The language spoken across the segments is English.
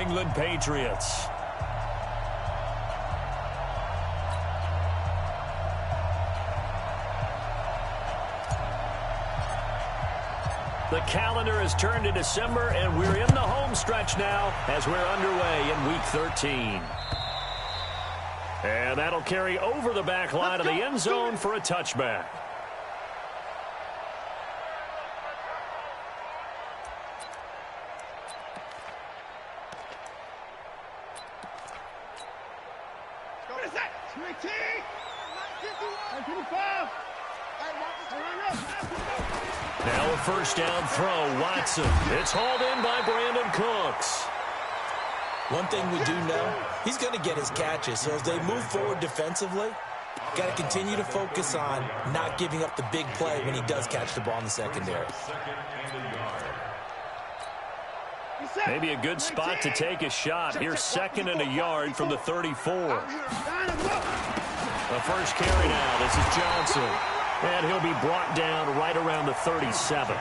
England Patriots. The calendar has turned to December, and we're in the home stretch now as we're underway in Week 13. And that'll carry over the back line of the end zone for a touchback. Now a first down throw, Watson. It's hauled in by Brandon Cooks. One thing we do know, he's going to get his catches. So as they move forward defensively, got to continue to focus on not giving up the big play when he does catch the ball in the secondary. Maybe a good spot to take a shot. Here's 2nd and a yard from the 34. The first carry now. This is Johnson. And he'll be brought down right around the 37.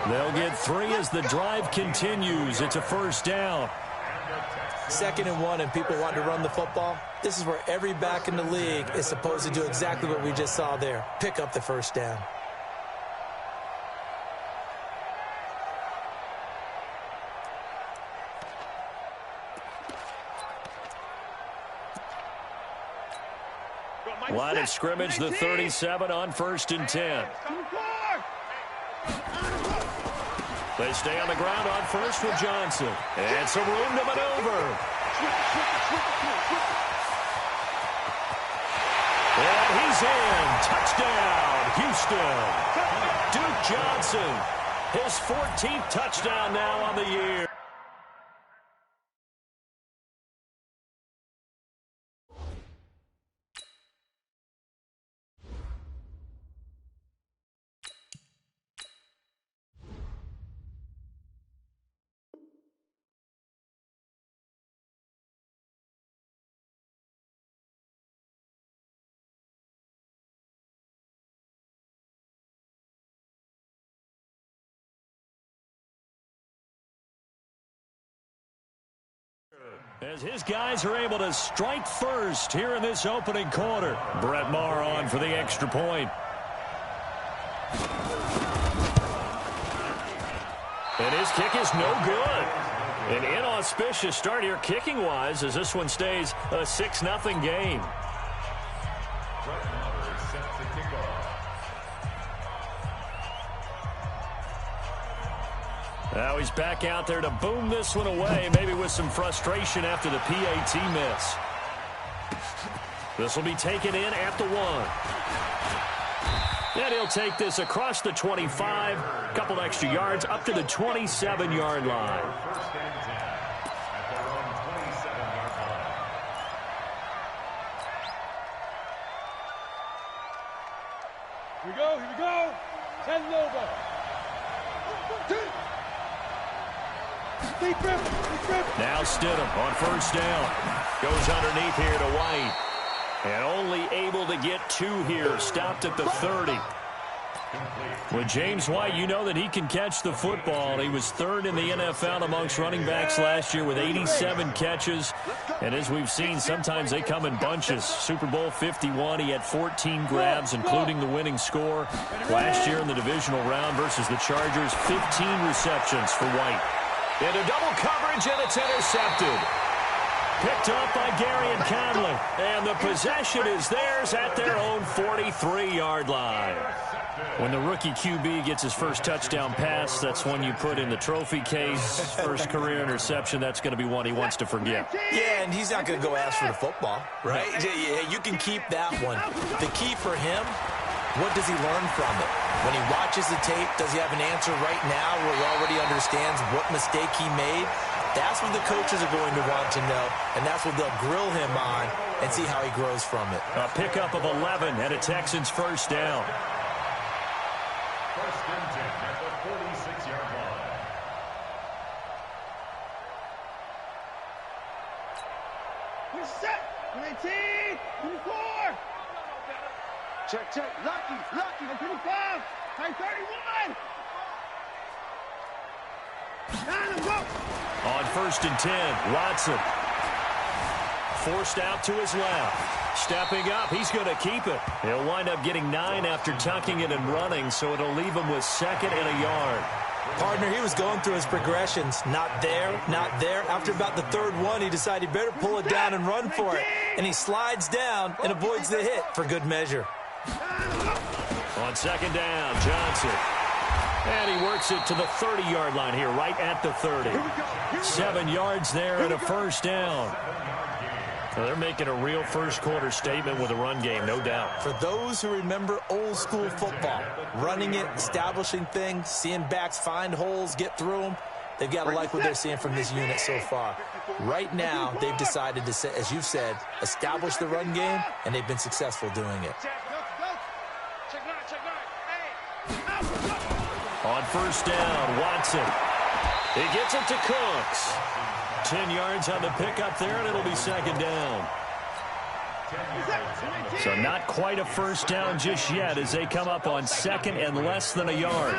They'll get 3 as the drive continues. It's a first down. 2nd and 1 and people want to run the football. This is where every back in the league is supposed to do exactly what we just saw there. Pick up the first down. Line of scrimmage, the 37 on 1st and 10. They stay on the ground on first with Johnson. And some room to maneuver. And he's in. Touchdown, Houston. Duke Johnson, his 14th touchdown now on the year. As his guys are able to strike first here in this opening quarter. Brett Maher on for the extra point. And his kick is no good. An inauspicious start here kicking-wise as this one stays a 6-0 game. Now he's back out there to boom this one away, maybe with some frustration after the PAT miss. This will be taken in at the 1. And he'll take this across the 25, a couple extra yards up to the 27-yard line. Here we go, here we go. Send it over. Now Stidham on first down. Goes underneath here to White. And only able to get 2 here. Stopped at the 30. With James White, you know that he can catch the football. He was 3rd in the NFL amongst running backs last year with 87 catches. And as we've seen, sometimes they come in bunches. Super Bowl 51, he had 14 grabs, including the winning score. Last year in the divisional round versus the Chargers, 15 receptions for White. Into double coverage, and it's intercepted. Picked up by Gary and Conley. And the possession is theirs at their own 43-yard line. When the rookie QB gets his first touchdown pass, that's one you put in the trophy case. First career interception, that's going to be one he wants to forget. Yeah, and he's not going to go ask for the football, right? Yeah, you can keep that one. The key for him, what does he learn from it? When he watches the tape, does he have an answer right now where he already understands what mistake he made? That's what the coaches are going to want to know, and that's what they'll grill him on and see how he grows from it. A pickup of 11 and a Texans first down. First and 10 at the 46-yard line. We're set. 19, 24. Check, check. Lucky, 25, 31. Time to go. On 1st and 10, Watson. Forced out to his left. Stepping up, he's going to keep it. He'll wind up getting 9 after tucking it and running, so it'll leave him with 2nd and a yard. Partner, he was going through his progressions. Not there, not there. After about the 3rd one, he decided he better pull it down and run for it. And he slides down and avoids the hit for good measure. On 2nd down, Johnson. And he works it to the 30-yard line here, right at the 30. 7 yards there and a 1st down. Well, they're making a real first-quarter statement with a run game, no doubt. For those who remember old-school football, running it, establishing things, seeing backs find holes, get through them, they've got to like what they're seeing from this unit so far. Right now, they've decided to, as you've said, establish the run game, and they've been successful doing it. On 1st down, Watson. He gets it to Cooks. 10 yards on the pickup there, and it'll be 2nd down. So not quite a 1st down just yet as they come up on 2nd and less than a yard.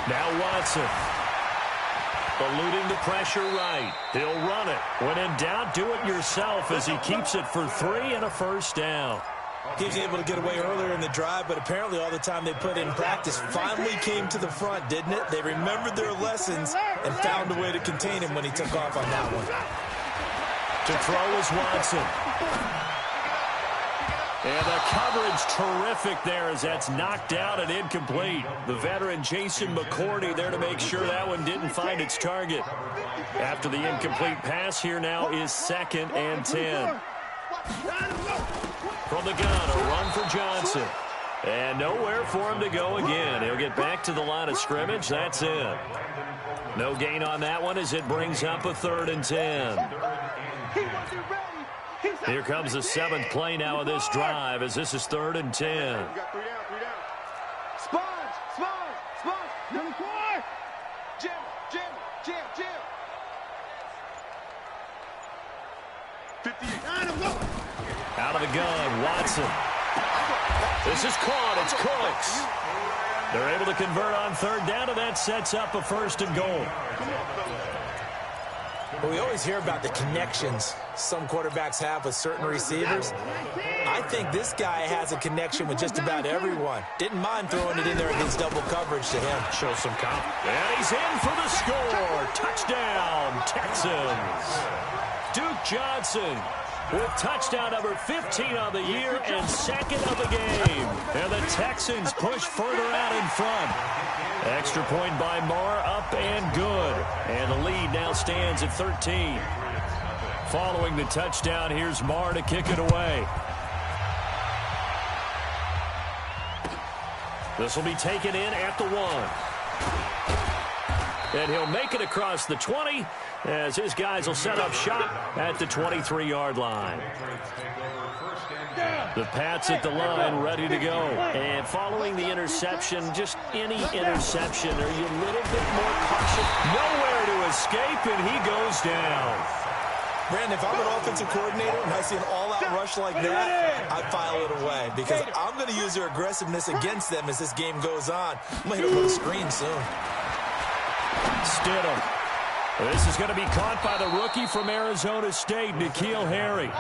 Now Watson. Eluding the pressure right. He'll run it. When in doubt, do it yourself as he keeps it for 3 and a 1st down. He was able to get away earlier in the drive, but apparently all the time they put in practice finally came to the front, didn't it? They remembered their lessons and found a way to contain him when he took off on that one. To throw is Watson. And the coverage terrific there as that's knocked out and incomplete. The veteran Jason McCourty there to make sure that one didn't find its target. After the incomplete pass, here now is 2nd and 10. From the gun, a run for Johnson. And nowhere for him to go again. He'll get back to the line of scrimmage. That's it. No gain on that one as it brings up a 3rd and 10. Here comes the 7th play now of this drive as this is 3rd and 10. Sponge. Number 4. Jim. Out of the gun, Watson. This is caught. It's Cooks. They're able to convert on 3rd down, and that sets up a 1st and goal. Well, we always hear about the connections some quarterbacks have with certain receivers. I think this guy has a connection with just about everyone. Didn't mind throwing it in there against double coverage to him. Show some confidence. And he's in for the score. Touchdown, Texans. Duke Johnson with touchdown number 15 on the year and 2nd of the game. And the Texans push further out in front. Extra point by Marr, up and good. And the lead now stands at 13. Following the touchdown, here's Marr to kick it away. This will be taken in at the 1. And he'll make it across the 20 as his guys will set up shop at the 23-yard line. The Pats at the line ready to go. And following the interception, just any interception, are you a little bit more cautious? Nowhere to escape, and he goes down. Brandon, if I'm an offensive coordinator and I see an all-out rush like that, I file it away because I'm going to use their aggressiveness against them as this game goes on. I'm going to hit them with a screen soon. Stidham. This is going to be caught by the rookie from Arizona State, N'Keal Harry.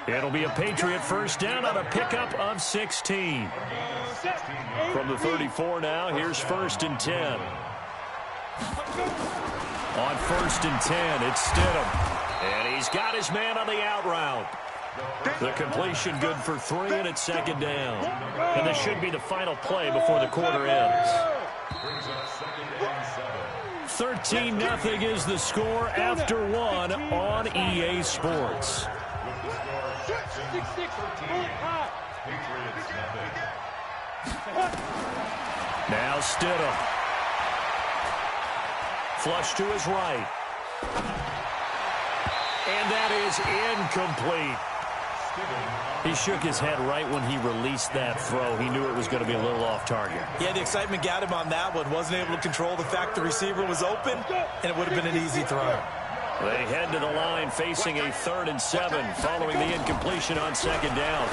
It'll be a Patriot 1st down on a pickup of 16. From the 34 now, here's 1st and 10. On 1st and 10, it's Stidham. And he's got his man on the out route. The completion good for 3, and it's 2nd down. And this should be the final play before the quarter ends. 13-0 is the score after 1 on EA Sports. Now Stidham. Flush to his right. And that is incomplete. He shook his head right when he released that throw. He knew it was going to be a little off target. Yeah, the excitement got him on that one. Wasn't able to control the fact the receiver was open, and it would have been an easy throw. They head to the line facing a 3rd and 7 following the incompletion on 2nd down.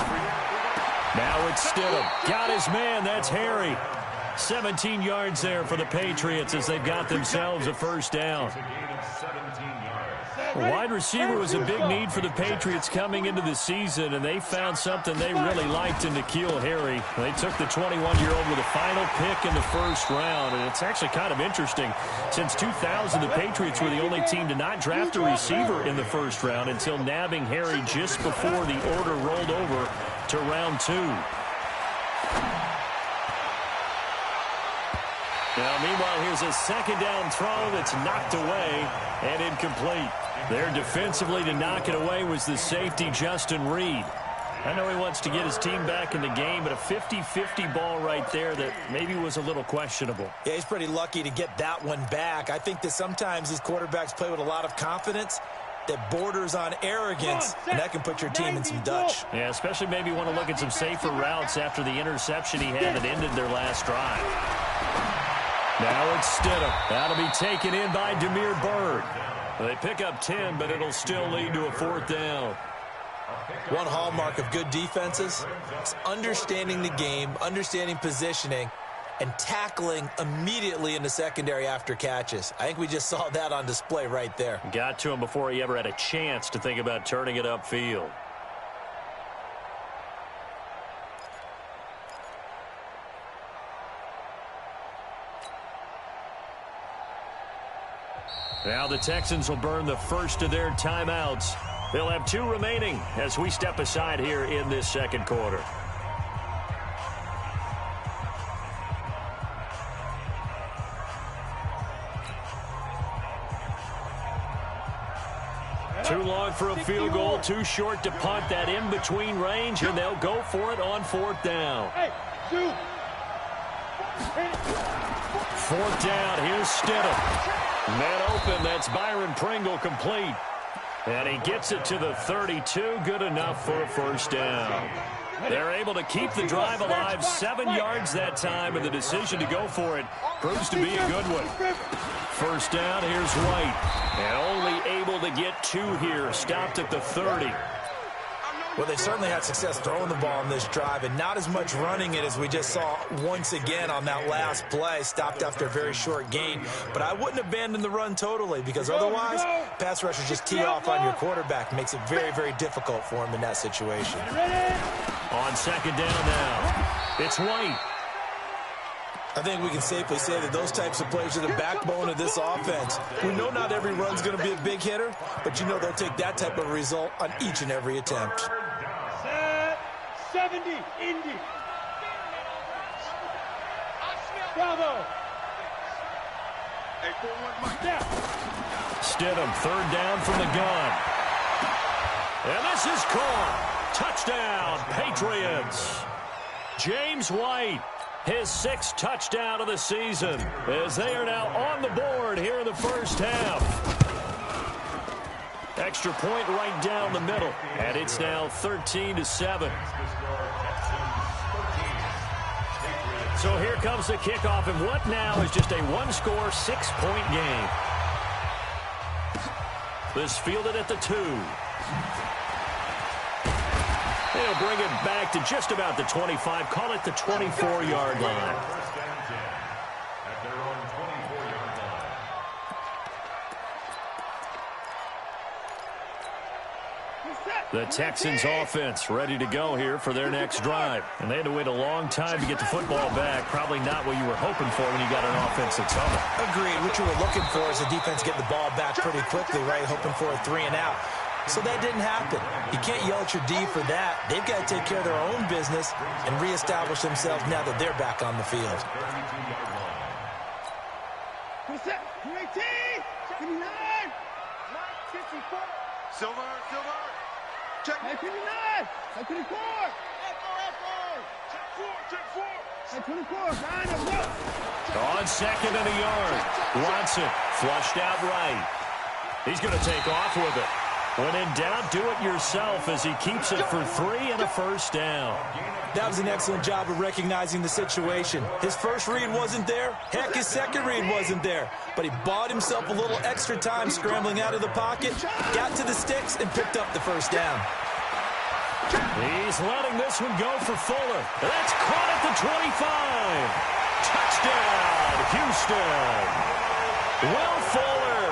Now it's Stidham. Got his man. That's Harry. 17 yards there for the Patriots as they've got themselves a 1st down. Wide receiver was a big need for the Patriots coming into the season, and they found something they really liked in N'Keal Harry. They took the 21-year-old with a final pick in the first round, and it's actually kind of interesting. Since 2000, the Patriots were the only team to not draft a receiver in the first round until nabbing Harry just before the order rolled over to round 2. Now, meanwhile, here's a second down throw that's knocked away and incomplete. There defensively to knock it away was the safety, Justin Reed. I know he wants to get his team back in the game, but a 50-50 ball right there that maybe was a little questionable. Yeah, he's pretty lucky to get that one back. I think that sometimes these quarterbacks play with a lot of confidence that borders on arrogance, and that can put your team in some Dutch. Yeah, especially maybe want to look at some safer routes after the interception he had that ended their last drive. Now it's Stidham. That'll be taken in by Damiere Byrd. They pick up 10, but it'll still lead to a 4th down. One hallmark of good defenses is understanding the game, understanding positioning, and tackling immediately in the secondary after catches. I think we just saw that on display right there. Got to him before he ever had a chance to think about turning it upfield. Now the Texans will burn the first of their timeouts. They'll have 2 remaining as we step aside here in this second quarter. Too long for a field goal, too short to punt. That in-between range, and they'll go for it on 4th down. 4th down, here's Stidham. Man open, that's Byron Pringle complete. And he gets it to the 32, good enough for a 1st down. They're able to keep the drive alive, 7 yards that time, and the decision to go for it proves to be a good one. 1st down, here's White. And only able to get 2 here, stopped at the 30. Well, they certainly had success throwing the ball on this drive, and not as much running it as we just saw once again on that last play. Stopped after a very short gain. But I wouldn't abandon the run totally, because otherwise, pass rushers just tee off on your quarterback. Makes it very, very difficult for him in that situation. On 2nd down now, it's White. I think we can safely say that those types of plays are the backbone of this offense. We know not every run's going to be a big hitter, but you know they'll take that type of result on each and every attempt. 70, Indy. Bravo. Stidham, 3rd down from the gun. And this is caught. Touchdown, Patriots. James White, his 6th touchdown of the season, as they are now on the board here in the first half. Extra point right down the middle, and it's now 13-7. So here comes the kickoff, and what now is just a 1-score, 6-point game. This fielded at the 2. They'll bring it back to just about the 25, call it the 24-yard line. The Texans offense ready to go here for their next drive. And they had to wait a long time to get the football back. Probably not what you were hoping for when you got an offense that's humming. Agreed. What you were looking for is the defense getting the ball back pretty quickly, right? Hoping for a 3-and-out. So that didn't happen. You can't yell at your D for that. They've got to take care of their own business and reestablish themselves now that they're back on the field. Silver. Check 59. Check 24. Check 24. On 2nd and a yard. Watson flushed out right. He's going to take off with it. When in doubt, do it yourself as he keeps it for 3 and a 1st down. That was an excellent job of recognizing the situation. His first read wasn't there. Heck, his second read wasn't there. But he bought himself a little extra time scrambling out of the pocket, got to the sticks, and picked up the 1st down. He's letting this one go for Fuller. That's caught at the 25. Touchdown, Houston. Will Fuller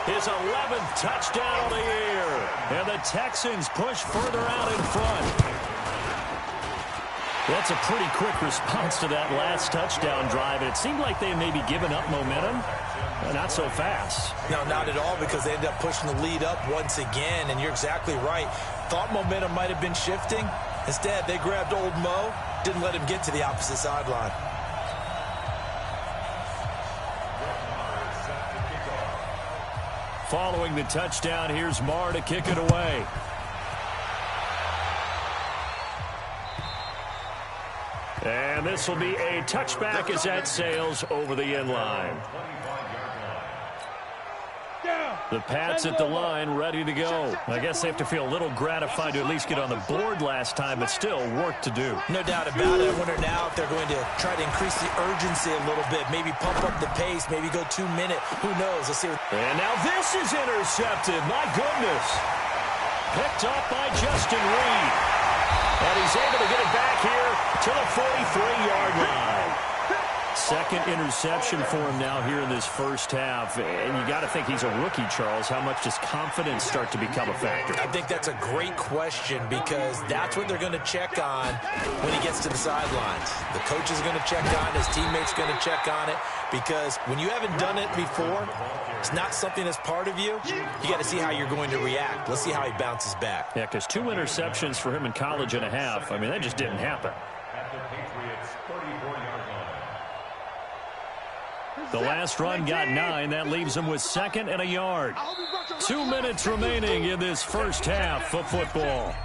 His 11th touchdown of the year. And the Texans push further out in front. That's a pretty quick response to that last touchdown drive. And it seemed like they had maybe given up momentum. Not so fast. No, not at all, because they ended up pushing the lead up once again. And you're exactly right. Thought momentum might have been shifting. Instead, they grabbed old Mo, didn't let him get to the opposite sideline. Following the touchdown, here's Marr to kick it away. And this will be a touchback as that sails over the end line. The Pats at the line, ready to go. I guess they have to feel a little gratified to at least get on the board last time, but still work to do. No doubt about it. I wonder now if they're going to try to increase the urgency a little bit, maybe pump up the pace, maybe go 2 minute. Who knows? Let's see. And now this is intercepted. My goodness. Picked up by Justin Reed. And he's able to get it back here to the 43-yard line. Second interception for him now here in this first half. And you got to think he's a rookie, Charles. How much does confidence start to become a factor? I think that's a great question, because that's what they're going to check on when he gets to the sidelines. The coach is going to check on it. His teammates going to check on it, because when you haven't done it before, it's not something that's part of you. You got to see how you're going to react. Let's see how he bounces back. Yeah, because 2 interceptions for him in college and a half. I mean, that just didn't happen. At the Patriots' 34-yard line. The last run got 9. That leaves him with 2nd and a yard. 2 minutes remaining in this first half of football.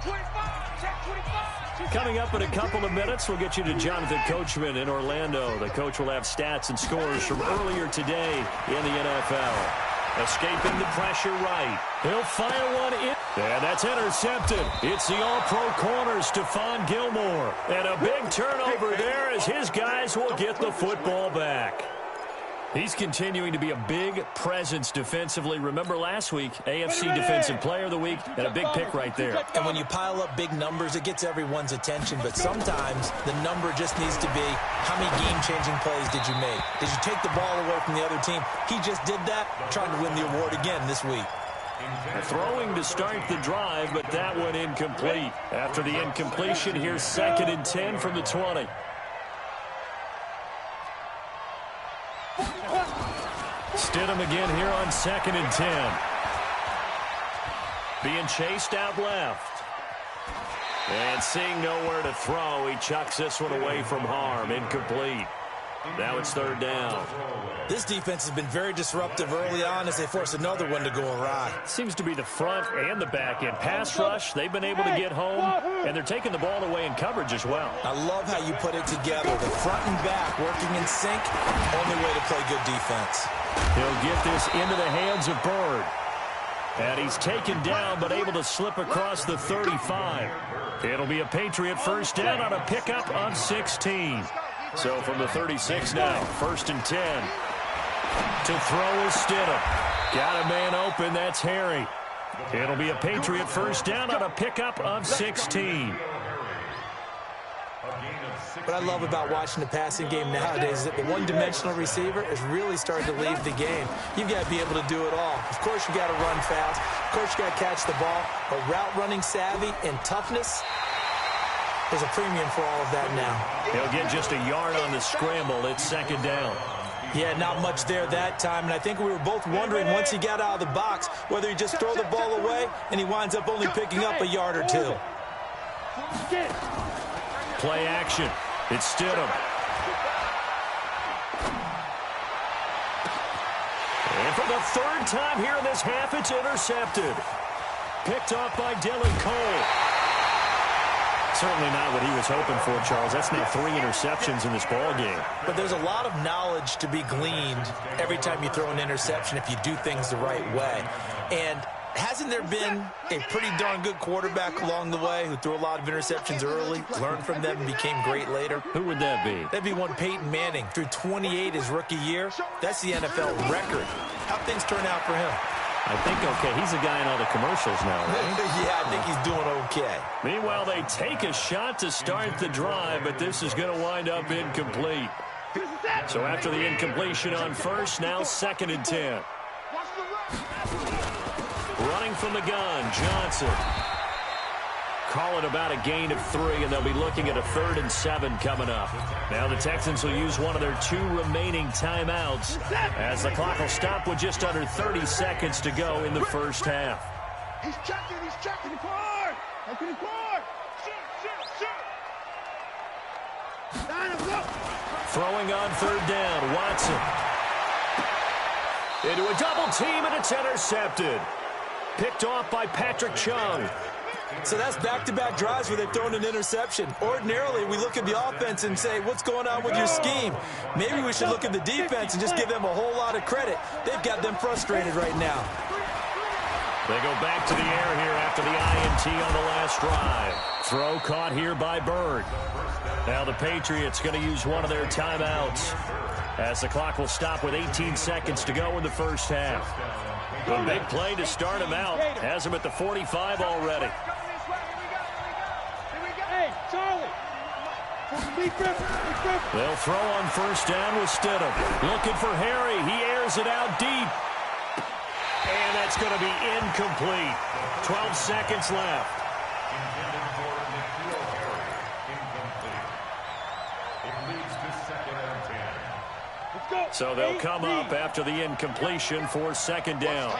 Coming up in a couple of minutes, we'll get you to Jonathan Coachman in Orlando. The coach will have stats and scores from earlier today in the NFL. Escaping the pressure right. He'll fire one in. And that's intercepted. It's the all-pro corner, Stephon Gilmore. And a big turnover there as his guys will get the football back. He's continuing to be a big presence defensively. Remember last week, AFC Defensive Player of the Week, and a big pick right there. And when you pile up big numbers, it gets everyone's attention. But sometimes the number just needs to be, how many game-changing plays did you make? Did you take the ball away from the other team? He just did that, trying to win the award again this week. Throwing to start the drive, but that one incomplete. After the incompletion, here's 2nd and 10 from the 20. Stidham again here on 2nd and 10. Being chased out left. And seeing nowhere to throw, he chucks this one away from harm. Incomplete. Now it's 3rd down. This defense has been very disruptive early on as they force another one to go awry. Seems to be the front and the back end. Pass rush, they've been able to get home, and they're taking the ball away in coverage as well. I love how you put it together. The front and back working in sync, only way to play good defense. He'll get this into the hands of Byrd. And he's taken down, but able to slip across the 35. It'll be a Patriot first down on a pickup of 16. So from the 36 now, 1st and 10. To throw is Stidham. Got a man open, that's Harry. It'll be a Patriot first down on a pickup of 16. What I love about watching the passing game nowadays is that the one-dimensional receiver is really starting to leave the game. You've got to be able to do it all. Of course, you got to run fast. Of course, you got to catch the ball. But route running savvy and toughness, there's a premium for all of that now. He'll get just a yard on the scramble. It's 2nd down. Yeah, not much there that time. And I think we were both wondering once he got out of the box whether he just throw the ball away and he winds up only picking up a yard or 2. Play action. It's Stidham. And for the 3rd time here in this half, it's intercepted. Picked off by Dylan Cole. Certainly not what he was hoping for, Charles. That's now 3 interceptions in this ball game. But there's a lot of knowledge to be gleaned every time you throw an interception if you do things the right way. And hasn't there been a pretty darn good quarterback along the way who threw a lot of interceptions early, learned from them, and became great later? Who would that be? That'd be one Peyton Manning. Threw 28 his rookie year. That's the NFL record. How'd things turn out for him? I think okay. He's a guy in all the commercials now, right? Yeah, I think he's doing okay. Meanwhile, they take a shot to start the drive, but this is going to wind up incomplete. So after the incompletion on 1st, now 2nd and 10. from the gun. Johnson. Call it about a gain of 3, and they'll be looking at a 3rd and 7 coming up. Now the Texans will use one of their 2 remaining timeouts as the clock will stop with just under 30 seconds to go in the first half. He's checking. Forward. Open it forward. Shoot. Line him up. Throwing on 3rd down. Watson. Into a double team, and it's intercepted. Picked off by Patrick Chung. So that's back-to-back drives where they've thrown an interception. Ordinarily, we look at the offense and say, what's going on with your scheme? Maybe we should look at the defense and just give them a whole lot of credit. They've got them frustrated right now. They go back to the air here after the INT on the last drive. Throw caught here by Bird. Now the Patriots going to use one of their timeouts as the clock will stop with 18 seconds to go in the first half. A big play to start him out. Has him at the 45 already. Hey, Charlie. They'll throw on 1st down with Stidham. Looking for Harry. He airs it out deep. And that's going to be incomplete. 12 seconds left. So they'll come up after the incompletion for 2nd down.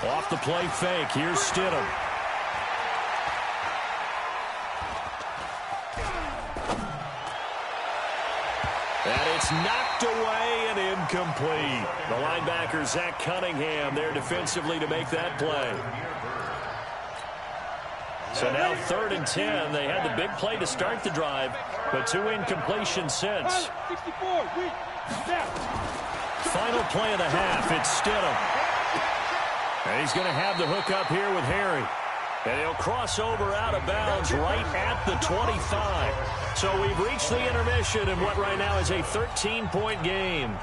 Off the play fake. Here's Stidham. And it's knocked away and incomplete. The linebacker, Zach Cunningham, there defensively to make that play. So now 3rd and 10. They had the big play to start the drive, but 2 incompletions since. Final play of the half. It's Stidham. And he's going to have the hook up here with Harry. And he'll cross over out of bounds right at the 25. So we've reached the intermission in what right now is a 13-point game.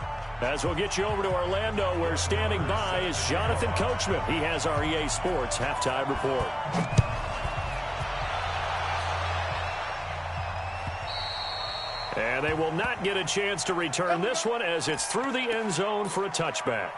As we'll get you over to Orlando, where standing by is Jonathan Coachman. He has our EA Sports halftime report. And they will not get a chance to return this one as it's through the end zone for a touchback.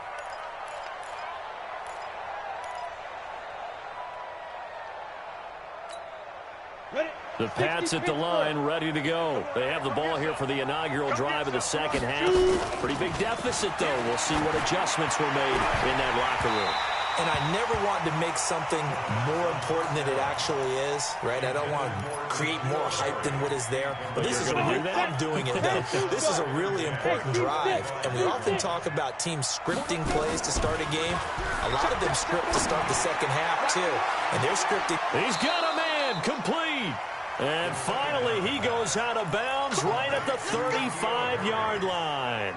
The Pats at the line, ready to go. They have the ball here for the inaugural drive of the second half. Pretty big deficit, though. We'll see what adjustments were made in that locker room. And I never want to make something more important than it actually is, right? I don't want to create more hype than what is there. But this is I'm doing it, though. This is a really important drive. And we often talk about teams scripting plays to start a game. A lot of them script to start the second half, too. And they're scripting. He's got a man, complete. And finally, he goes out of bounds right at the 35-yard line.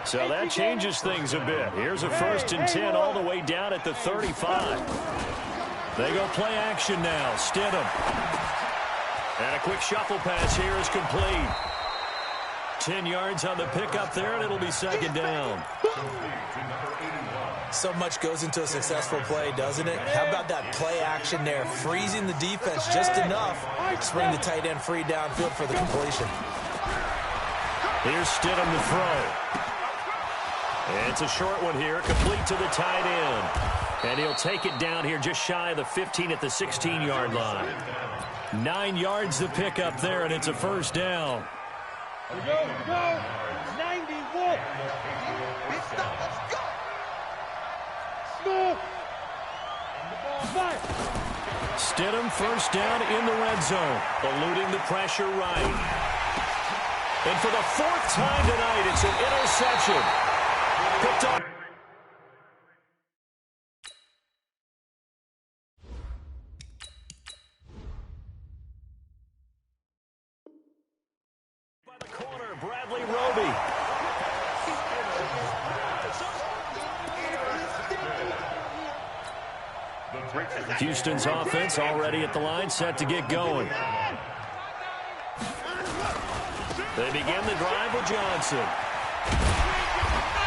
So that changes things a bit. Here's a 1st and 10 all the way down at the 35. They go play action now. Stidham. And a quick shuffle pass here is complete. 10 yards on the pickup there, and it'll be 2nd down. So much goes into a successful play, doesn't it? How about that play action there? Freezing the defense just enough to bring the tight end free downfield for the completion. Here's Stidham to throw. It's a short one here, complete to the tight end. And he'll take it down here just shy of the 15 at the 16-yard line. 9 yards to pick up there, and it's a 1st down. Here we go. 91. Stidham 1st down in the red zone, eluding the pressure right. And for the 4th time tonight, it's an interception. Picked up. By the corner, Bradley Roby. Houston's offense already at the line, set to get going. They begin the drive with Johnson.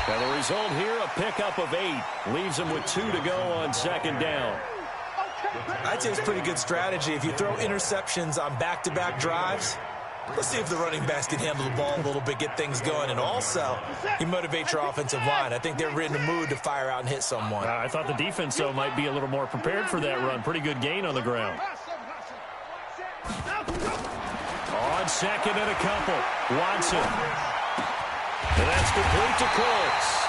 And the result here, a pickup of 8. Leaves them with 2 to go on 2nd down. I'd say it's pretty good strategy. If you throw interceptions on back-to-back drives, Let's see if the running backs can handle the ball a little bit, get things going, and also you motivate your offensive line. I think they're in the mood to fire out and hit someone. I thought the defense, though, might be a little more prepared for that run. Pretty good gain on the ground. On second and a couple, Watson. And that's complete to Cooks.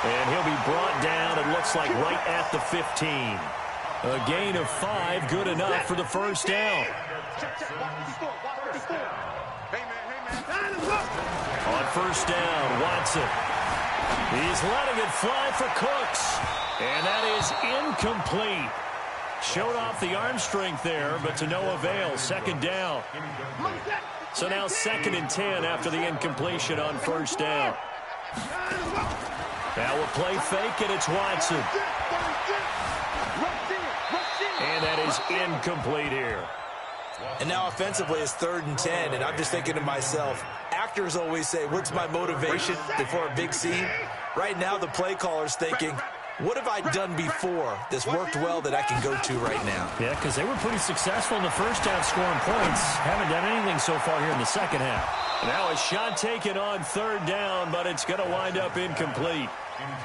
And he'll be brought down, it looks like, right at the 15. A gain of 5, good enough for the first down. On first down, Watson. He's letting it fly for Cooks. And that is incomplete. Showed off the arm strength there, but to no avail. Second down. So now 2nd and 10 after the incompletion on first down. Now we'll play fake, and it's Watson. And that is incomplete here. And now offensively it's 3rd and 10, and I'm just thinking to myself, actors always say, what's my motivation before a big scene? Right now the play caller's thinking, what have I done before that's worked well that I can go to right now? Yeah, because they were pretty successful in the first half scoring points. Haven't done anything so far here in the second half. Now a shot taken on 3rd down, but it's going to wind up incomplete.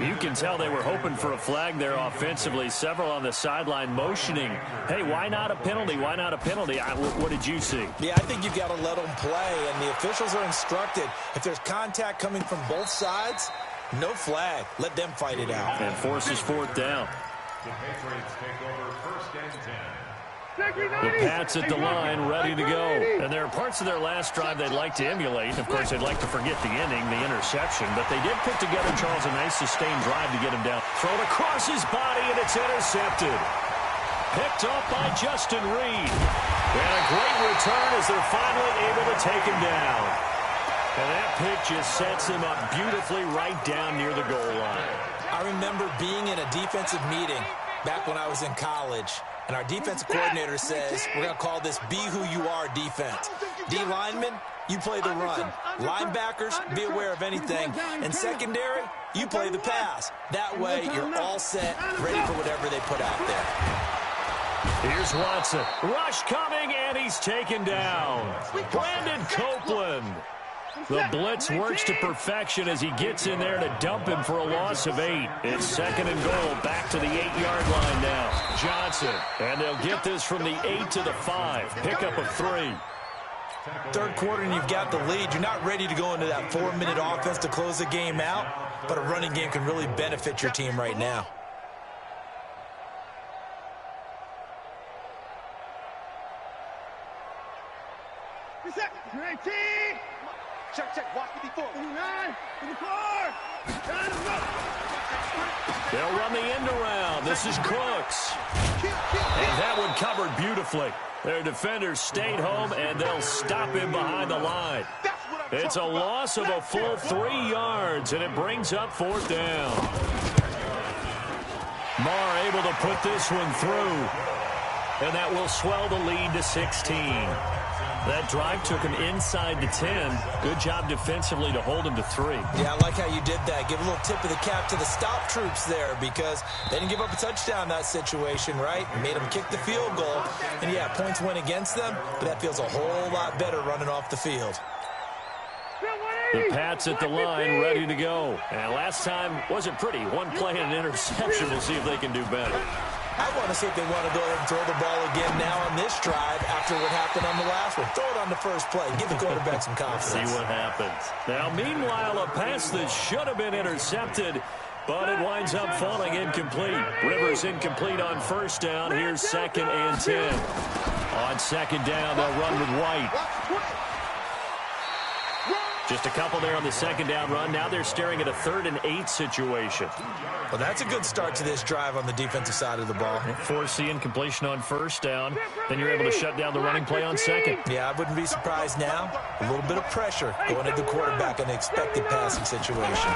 You can tell they were hoping for a flag there offensively. Several on the sideline motioning, hey, why not a penalty? Why not a penalty? What did you see? Yeah, I think you've got to let them play, and the officials are instructed. If there's contact coming from both sides, no flag. Let them fight it out. And forces 4th down. The Patriots take over 1st and 10. The Pats at the line, ready to go. And there are parts of their last drive they'd like to emulate. Of course, they'd like to forget the ending, the interception. But they did put together, Charles, a nice sustained drive to get him down. Thrown across his body, and it's intercepted. Picked off by Justin Reed. And a great return as they're finally able to take him down. And that pick just sets him up beautifully right down near the goal line. I remember being in a defensive meeting back when I was in college, and our defensive coordinator says, we're going to call this Be Who You Are defense. D linemen, you play the run. Linebackers, be aware of anything. And secondary, you play the pass. That way, you're all set, ready for whatever they put out there. Here's Watson. Rush coming, and he's taken down. Brandon Copeland. The blitz works to perfection as he gets in there to dump him for a loss of 8. It's 2nd and goal, back to the 8-yard line now. Johnson, and they'll get this from the 8 to the 5. Pickup of 3. 3rd quarter, and you've got the lead. You're not ready to go into that 4-minute offense to close the game out, but a running game can really benefit your team right now. Check. Watch 54. 59. 54. They'll run the end around. This is Cooks. And that one covered beautifully. Their defenders stayed home, and they'll stop him behind the line. It's a loss of a full 3 yards, and it brings up 4th down. Marr able to put this one through, and that will swell the lead to 16. That drive took him inside the 10. Good job defensively to hold him to 3. Yeah, I like how you did that. Give a little tip of the cap to the stop troops there because they didn't give up a touchdown in that situation, right? Made them kick the field goal. And, yeah, points went against them, but that feels a whole lot better running off the field. The Pats at the line, ready to go. And last time wasn't pretty. One play and an interception. We'll see if they can do better. I want to see if they want to go ahead and throw the ball again now on this drive after what happened on the last one. Throw it on the first play. Give the quarterback some confidence. See what happens. Now, meanwhile, a pass that should have been intercepted, but it winds up falling incomplete. Rivers incomplete on first down. Here's 2nd and 10. On 2nd down, they'll run with White. Just a couple there on the 2nd down run. Now they're staring at a 3rd and 8 situation. Well, that's a good start to this drive on the defensive side of the ball. Force the incompletion on first down. Then you're able to shut down the running play on 2nd. Yeah, I wouldn't be surprised now. A little bit of pressure going at the quarterback in the expected passing situation.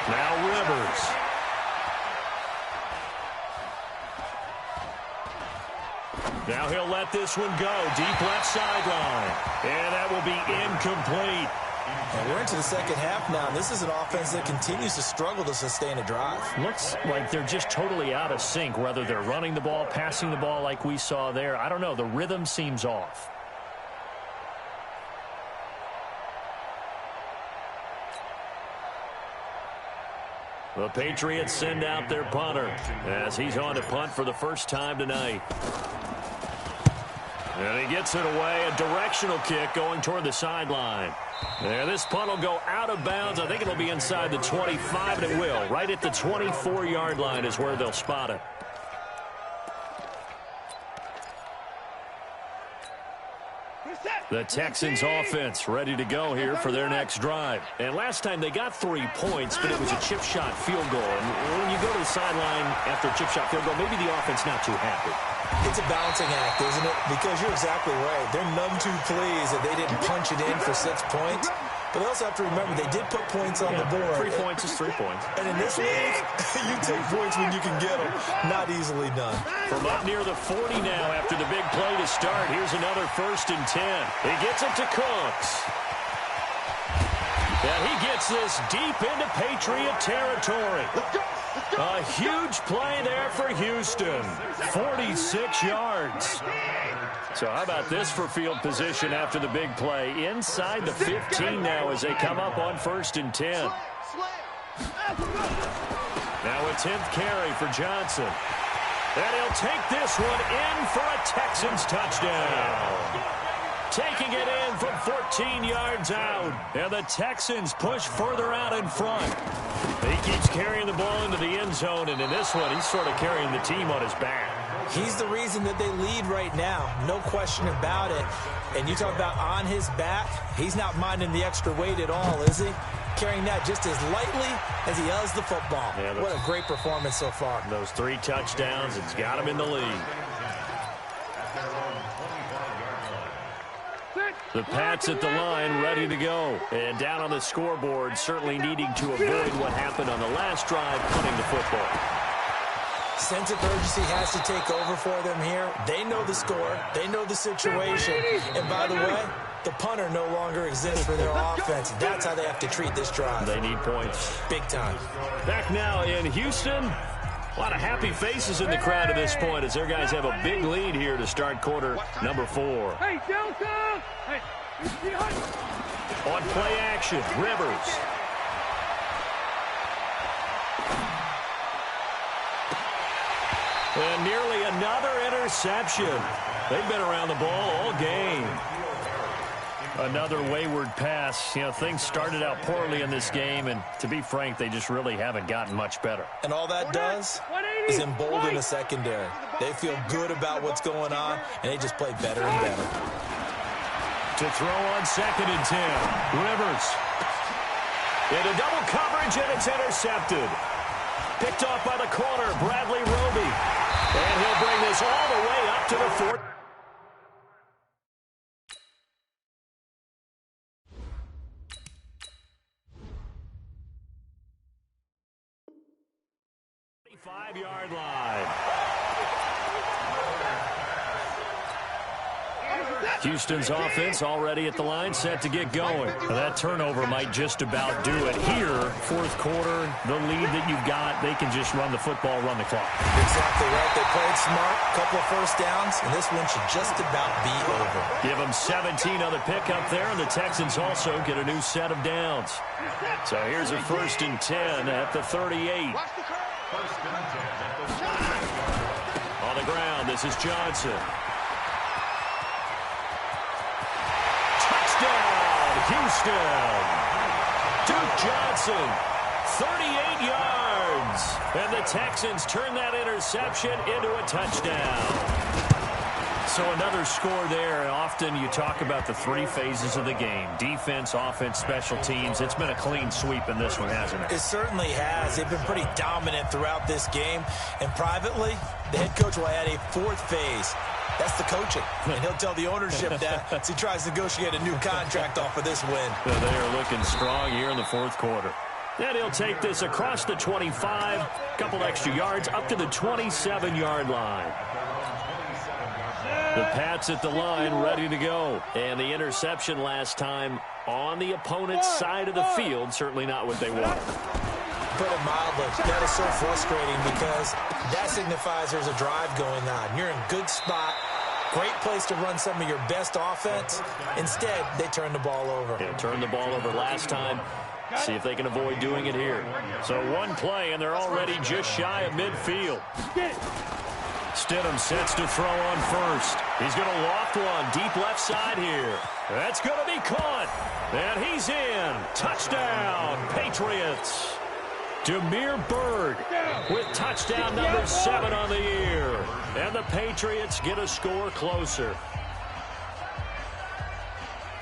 Now Rivers. Now he'll let this one go. Deep left sideline. And that will be incomplete. And we're into the second half now. This is an offense that continues to struggle to sustain a drive. Looks like they're just totally out of sync, whether they're running the ball, passing the ball like we saw there. I don't know. The rhythm seems off. The Patriots send out their punter as he's on to punt for the first time tonight. And he gets it away, a directional kick going toward the sideline. And this punt will go out of bounds. I think it'll be inside the 25, and it will. Right at the 24-yard line is where they'll spot it. The Texans offense ready to go here for their next drive. And last time they got 3 points, but it was a chip shot field goal. And when you go to the sideline after a chip shot field goal, maybe the offense not too happy. It's a balancing act, isn't it? Because you're exactly right. They're none too pleased that they didn't punch it in for 6 points. But they also have to remember they did put points on the board. 3 points is 3 points. And in this league, you take points when you can get them. Not easily done. From up near the 40 now after the big play to start. Here's another 1st and 10. He gets it to Cooks. And he gets this deep into Patriot territory. A huge play there for Houston. 46 yards. So how about this for field position after the big play? Inside the 15 now as they come up on 1st and 10. Now a 10th carry for Johnson. And he'll take this one in for a Texans touchdown. Taking it in from 14 yards out. And the Texans push further out in front. He keeps carrying the ball into the end zone, and in this one, he's sort of carrying the team on his back. He's the reason that they lead right now. No question about it. And you talk about on his back, he's not minding the extra weight at all, is he? Carrying that just as lightly as he does the football. Yeah, what a great performance so far. Those 3 touchdowns, it's got him in the lead. The Pats at the line, ready to go. And down on the scoreboard, certainly needing to avoid what happened on the last drive, punting the football. Sense of urgency has to take over for them here. They know the score. They know the situation. And by the way, the punter no longer exists for their offense. That's how they have to treat this drive. They need points. Big time. Back now in Houston. A lot of happy faces in the crowd at this point as their guys have a big lead here to start quarter number 4. Hey, Delta! Hey, on play action, Rivers. And nearly another interception. They've been around the ball all game. Another wayward pass. You know, things started out poorly in this game, and to be frank, they just really haven't gotten much better. And all that does is embolden the secondary. They feel good about what's going on, and they just play better and better. To throw on 2nd and 10. Rivers. Into double coverage, and it's intercepted. Picked off by the corner, Bradley Roby. And he'll bring this all the way up to the 4th. Five-yard line. Houston's offense already at the line, set to get going. Now that turnover might just about do it. Here, 4th quarter, the lead that you've got, they can just run the football, run the clock. Exactly right. They played smart, couple of 1st downs, and this one should just about be over. Give them 17 on the pickup there, and the Texans also get a new set of downs. So here's a 1st and 10 at the 38. On the ground, this is Johnson. Touchdown, Houston. Duke Johnson, 38 yards. And the Texans turn that interception into a touchdown. So another score there. Often you talk about the 3 phases of the game. Defense, offense, special teams. It's been a clean sweep in this one, hasn't it? It certainly has. They've been pretty dominant throughout this game. And privately, the head coach will add a 4th phase. That's the coaching. And he'll tell the ownership that as he tries to negotiate a new contract off of this win. They are looking strong here in the 4th quarter. Then he'll take this across the 25, couple extra yards, up to the 27-yard line. The Pats at the line, ready to go. And the interception last time on the opponent's side of the field, certainly not what they wanted. Put it mildly, that is so frustrating because that signifies there's a drive going on. You're in a good spot, great place to run some of your best offense. Instead, they turn the ball over. Yeah, turned the ball over last time. See if they can avoid doing it here. So one play, and they're already just shy of midfield. Stidham sets to throw on first. He's going to loft one deep left side here. That's going to be caught. And he's in. Touchdown, Patriots. Damiere Byrd with touchdown number 7 on the year. And the Patriots get a score closer.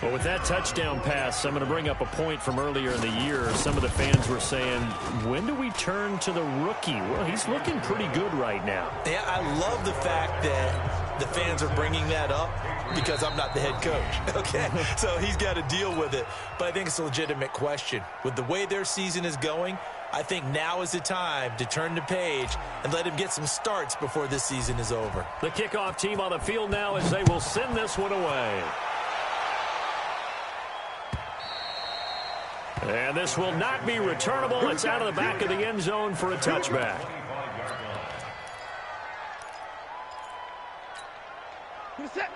Well, with that touchdown pass, I'm going to bring up a point from earlier in the year. Some of the fans were saying, when do we turn to the rookie? Well, he's looking pretty good right now. Yeah, I love the fact that the fans are bringing that up because I'm not the head coach, okay? So he's got to deal with it. But I think it's a legitimate question. With the way their season is going, I think now is the time to turn the page and let him get some starts before this season is over. The kickoff team on the field now as they will send this one away. And this will not be returnable. It's out of the back of the end zone for a touchback.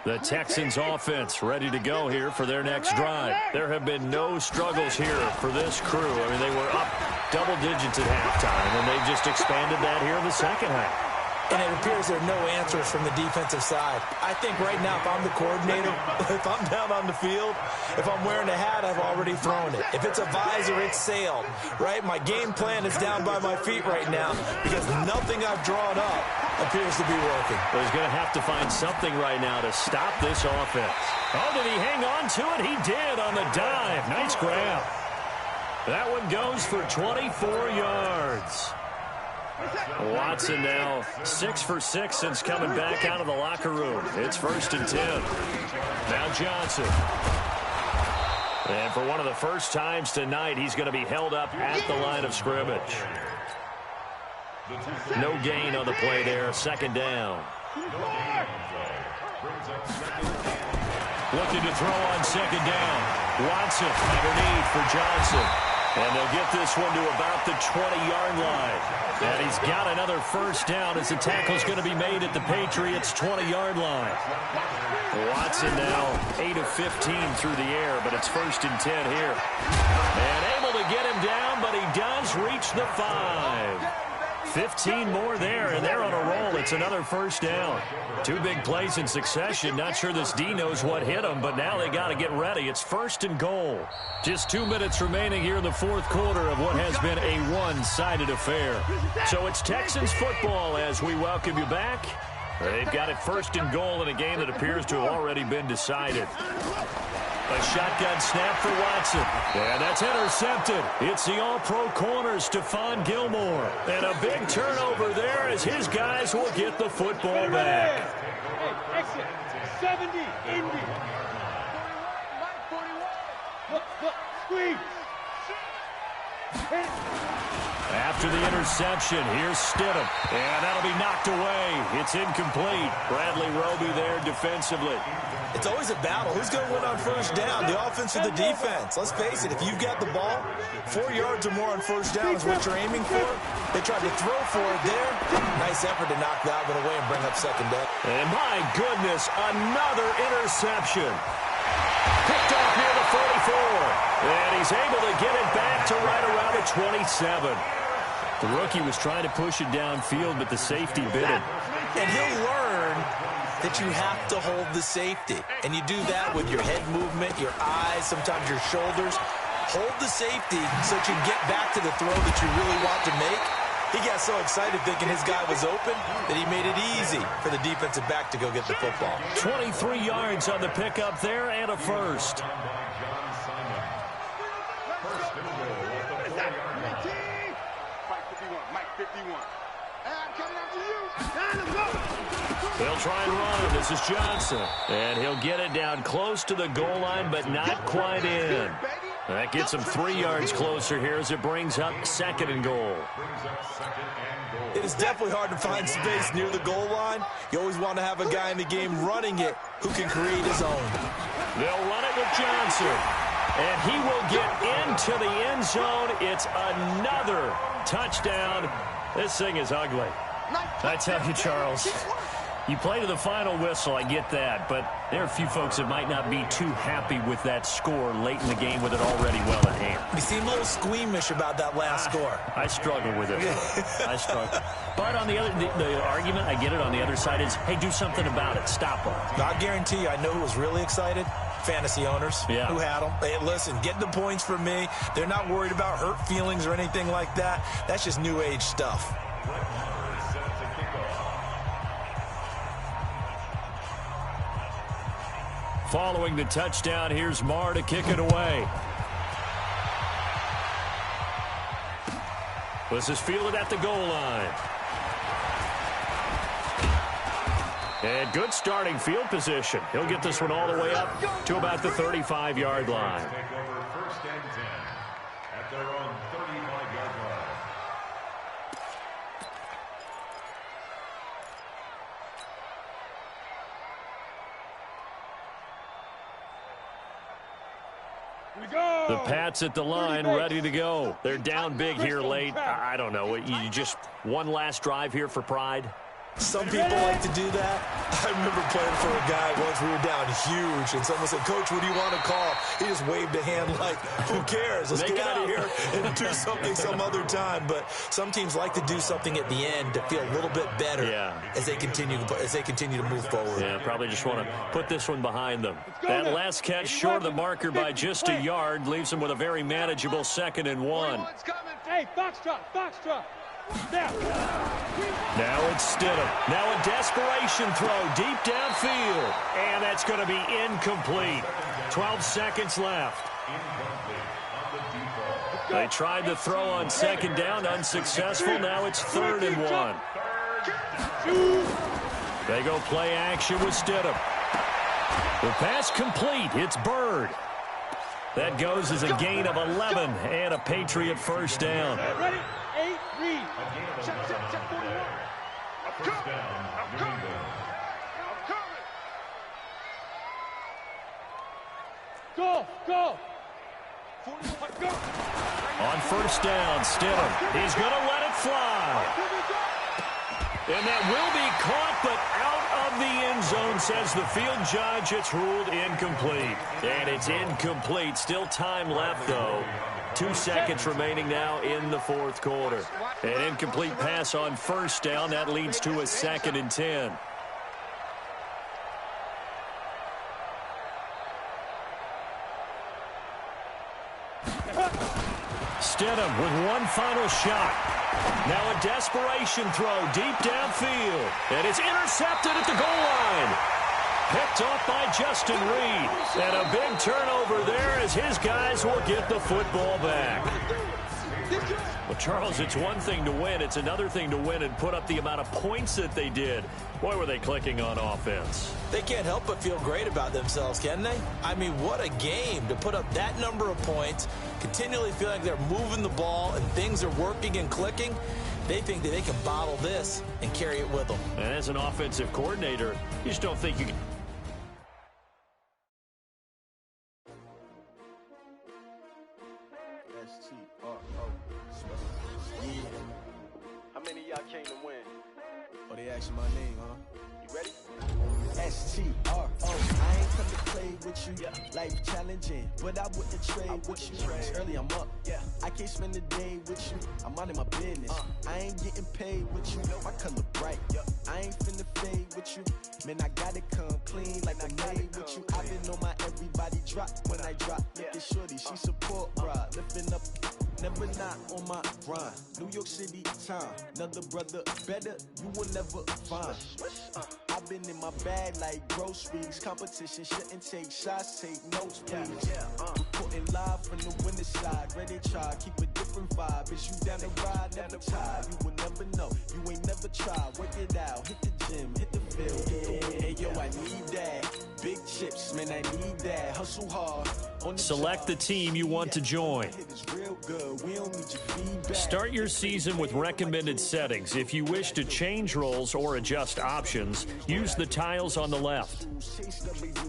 The Texans offense ready to go here for their next drive. There have been no struggles here for this crew. I mean, they were up double digits at halftime, and they've just expanded that here in the second half. And it appears there are no answers from the defensive side. I think right now, if I'm the coordinator, if I'm down on the field, if I'm wearing a hat, I've already thrown it. If it's a visor, it's sailed, right? My game plan is down by my feet right now because nothing I've drawn up appears to be working. Well, he's going to have to find something right now to stop this offense. Oh, did he hang on to it? He did on the dive. Nice grab. That one goes for 24 yards. Watson now 6 for 6 since coming back out of the locker room. It's 1st and 10. Now Johnson. And for one of the first times tonight, he's going to be held up at the line of scrimmage. No gain on the play there. 2nd down. Looking to throw on 2nd down. Watson underneath for Johnson. And they'll get this one to about the 20-yard line. And he's got another 1st down as the tackle's going to be made at the Patriots' 20-yard line. Watson now 8 of 15 through the air, but it's 1st and 10 here. And able to get him down, but he does reach the 5. 15 more there, and they're on a roll. It's another 1st down. 2 big plays in succession. Not sure this D knows what hit him, but now they got to get ready. It's 1st and goal. Just 2 minutes remaining here in the 4th quarter of what has been a one-sided affair. So it's Texans football as we welcome you back. They've got it 1st and goal in a game that appears to have already been decided. A shotgun snap for Watson. And that's intercepted. It's the all-pro corner, Stephon Gilmore. And a big turnover there as his guys will get the football back. Hey, exit. 70, Indy. Look, squeeze. After the interception, here's Stidham. And that'll be knocked away. It's incomplete. Bradley Roby there defensively. It's always a battle. Who's going to win on 1st down, the offense or the defense? Let's face it, if you've got the ball, 4 yards or more on 1st down is what you're aiming for. They tried to throw for it there. Nice effort to knock that one away and bring up 2nd down. And my goodness, another interception. Picked off near the 44. And he's able to get it back to right around the 27. The rookie was trying to push it downfield, but the safety bit him. And he'll learn that you have to hold the safety. And you do that with your head movement, your eyes, sometimes your shoulders. Hold the safety so that you can get back to the throw that you really want to make. He got so excited thinking his guy was open that he made it easy for the defensive back to go get the football. 23 yards on the pickup there and a 1st. They'll try and run. This is Johnson. And he'll get it down close to the goal line, but not quite in. That gets him 3 yards closer here as it brings up 2nd and goal. It is definitely hard to find space near the goal line. You always want to have a guy in the game running it who can create his own. They'll run it with Johnson. And he will get into the end zone. It's another touchdown. This thing is ugly. I tell you, Charles, You play to the final whistle, I get that, but there are a few folks that might not be too happy with that score late in the game with it already well at hand. You seem a little squeamish about that last score. I struggle with it. I struggle. But on the argument, I get it, on the other side is, hey, do something about it. Stop them. I guarantee you, I know who was really excited. Fantasy owners who had them. Hey, listen, get the points for me. They're not worried about hurt feelings or anything like that. That's just new age stuff. Following the touchdown, here's Marr to kick it away. This is fielded at the goal line. And good starting field position. He'll get this one all the way up to about the 35-yard line. Take over first and 10 at their own 35-yard line. The Pats at the line, ready to go. They're down big here late. I don't know. You just one last drive here for pride? Some people like to do that. I remember playing for a guy once. We were down huge, and someone said, "Coach, what do you want to call?" He just waved a hand like, "Who cares? Let's get out of here and do something some other time." But some teams like to do something at the end to feel a little bit better as they continue to move forward. Yeah, probably just want to put this one behind them. That last catch short of the marker by just a yard leaves them with a very manageable 2nd and 1. Hey, foxtrot, foxtrot. Now it's Stidham. Now a desperation throw deep downfield. And that's going to be incomplete. 12 seconds left. They tried to throw on 2nd down, unsuccessful. Now it's 3rd and 1. They go play action with Stidham. The pass complete. It's Byrd. That goes as a gain of 11 and a Patriot first down. Ready? 8, read. Check, 41. First down, New England. Go. On first down, Stidham. He's going to let it fly. And that will be caught, but out of the end zone, says the field judge. It's ruled incomplete. And it's incomplete. Still time left, though. 2 seconds remaining now in the 4th quarter. An incomplete pass on first down. That leads to a 2nd and 10. Stidham with one final shot. Now a desperation throw deep downfield. And it's intercepted at the goal line. Picked off by Justin Reed. And a big turnover there as his guys will get the football back. Well, Charles, it's one thing to win. It's another thing to win and put up the amount of points that they did. Boy, were they clicking on offense. They can't help but feel great about themselves, can they? I mean, what a game to put up that number of points, continually feeling like they're moving the ball and things are working and clicking. They think that they can bottle this and carry it with them. And as an offensive coordinator, you just don't think you can. How many of y'all came to win? Oh, they asking my name, huh? You ready? S-T-R-O. I ain't come to play with you. Life challenging, but I wouldn't trade with you. It's early, I'm up. I can't spend the day with you. I'm minding my business. I ain't getting paid with you. My color bright. I ain't finna fade with you. Man, I gotta come clean like I made with you. I've been on my everybody drop when I drop. Look at shorty, she support, bruh. Lifting up. Never not on my grind. New York City time. Another brother better, you will never find. I've been in my bag like groceries. Competition shouldn't take shots, take notes, please. Reporting live from the winning side. Ready to try, keep a different vibe. Is you down the ride, never tired. You will never know, you ain't never tried. Work it out, hit the gym, hit the field. Hey yo, I need that. Big chips, man, I need that. Hustle hard Select the team you want to join. Start your season with recommended settings. If you wish to change roles or adjust options, use the tiles on the left.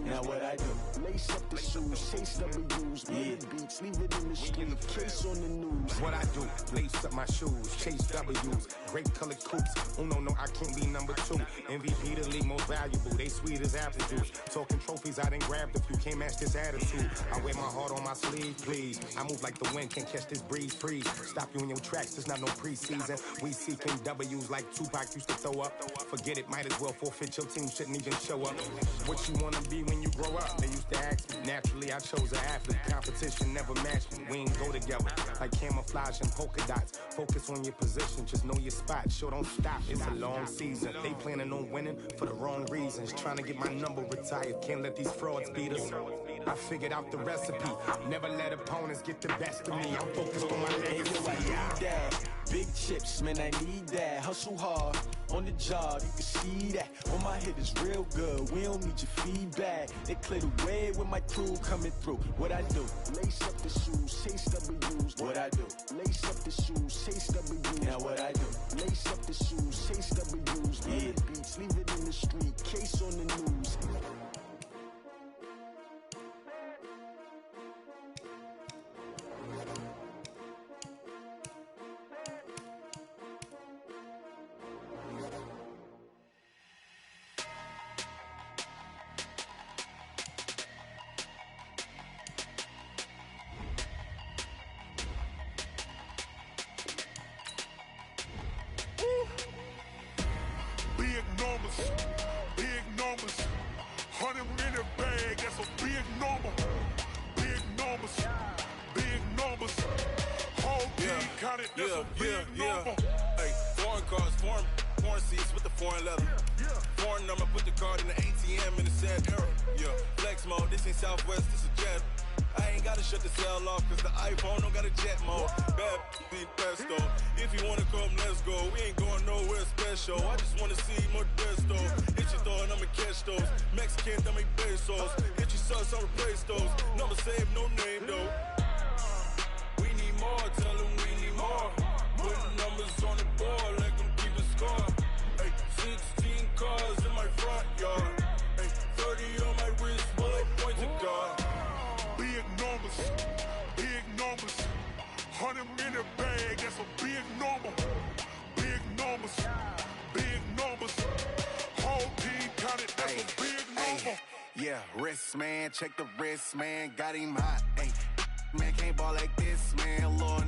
Now what I do, lace up the shoes, chase W's, beats, leave it in the street, case on the news. What I do, lace up my shoes, chase W's, great colored coops. Oh no, I can't be number 2. MVP the league most valuable, they sweet as apple juice. Talking trophies, I done grabbed a few, can't match this attitude. I wear my heart on my sleeve, please. I move like the wind, can't catch this breeze, freeze. Stop you in your tracks, it's not no preseason. We seeking W's like Tupac used to throw up. Forget it, might as well forfeit, your team shouldn't even show up. What you wanna be when you grow up? They used to ask me. Naturally, I chose an athlete. Competition never matched me. We ain't go together like camouflage and polka dots. Focus on your position, just know your spot. Sure, don't stop. It's a long season. They planning on winning for the wrong reasons. Trying to get my number retired. Can't let these frauds beat us. I figured out the recipe. Never let opponents get the best of me. I'm focused on my legacy. Big chips, man, I need that. Hustle hard on the job, you can see that. On my head is real good. We don't need your feedback. They clear the way with my crew coming through. What I do, lace up the shoes, chase W's. What I do, lace up the shoes, chase W's. Now what I do, lace up the shoes, chase W's. Beats, leave it in the street, case on the news. Big numbers, 100-minute bag, that's a big number. Big numbers, whole team counted, that's a big number. Hey, foreign cars, foreign seats with the foreign leather. Foreign number, put the card in the ATM in the sad era. Yeah, flex mode, this ain't Southwest, this is Jet. I ain't gotta shut the cell off, cause the iPhone don't got a jet mode. Bad be pesto. If you wanna come, let's go. We ain't going nowhere special. I just wanna see more Modesto. Hit your throw and I'ma catch those. Mexican, dame pesos. Hit your sus, I'll replace those. Number save, no name though. We need more, tell them we need more. Putting numbers on the board, let them keep a score. Hey, 16 cars in my front yard. Hey, 30 on my wrist, bullet point to God. Big numbers, 100-minute bag, that's a big number. Big numbers, whole team counted, that's a big number. Yeah, wrist man, check the wrist man, got him hot. Ay, man can't ball like this, man. Lord,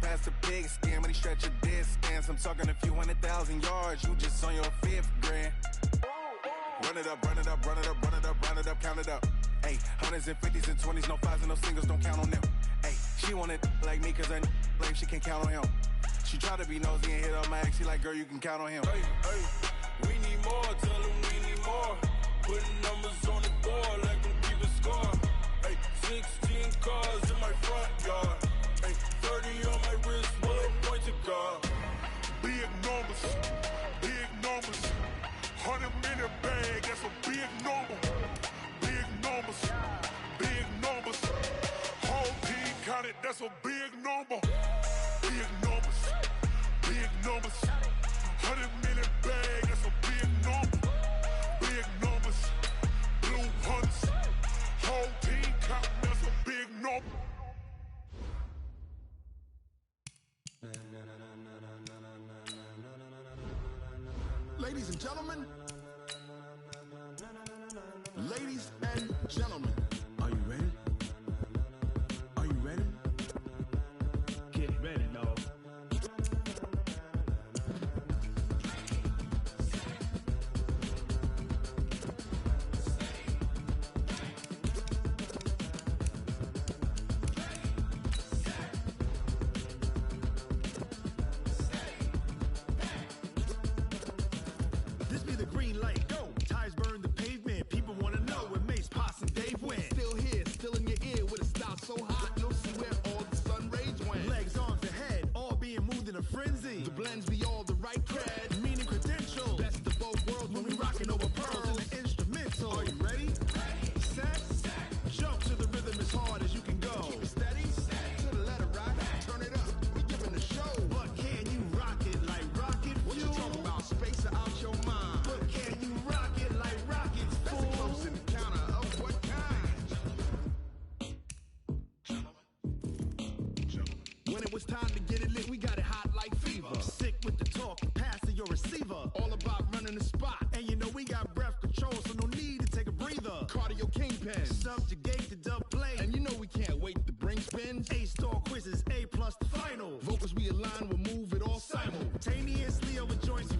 past the big scam, when he stretch a distance. I'm talking a few 100,000 yards, you just on your 5th grand. Run it up, count it up. Ayy, 100s and 50s and 20s, no 5s and no singles, don't count on them. Ayy, she want it like me cause her like she can't count on him. She try to be nosy and hit up my ex, she like, girl, you can count on him. Hey, we need more, tell them we need more. Putting numbers on the board, let them keep a score. Hey, 16 cars in my front yard. Hey, 30 on my wrist, bullet point to God. Big numbers, 100-minute bag, that's a big number. Big numbers, whole team counted, that's a big number. Big numbers, 100-minute bag, that's a big number. Big numbers, blue hunts, whole team counted, that's a big number. Ladies and gentlemen, are you ready? Are you ready? Get ready, dog. This be the green light, go! Tires burn the pavement, people wanna know where Mace, Poss, and Dave went. Still here, still in running the spot. And you know we got breath control, so no need to take a breather. Cardio kingpin, subjugate the dub play. And you know we can't wait to bring spins. A-star quizzes, A+ the final. Vocals we align, we'll move it all simultaneously over joints.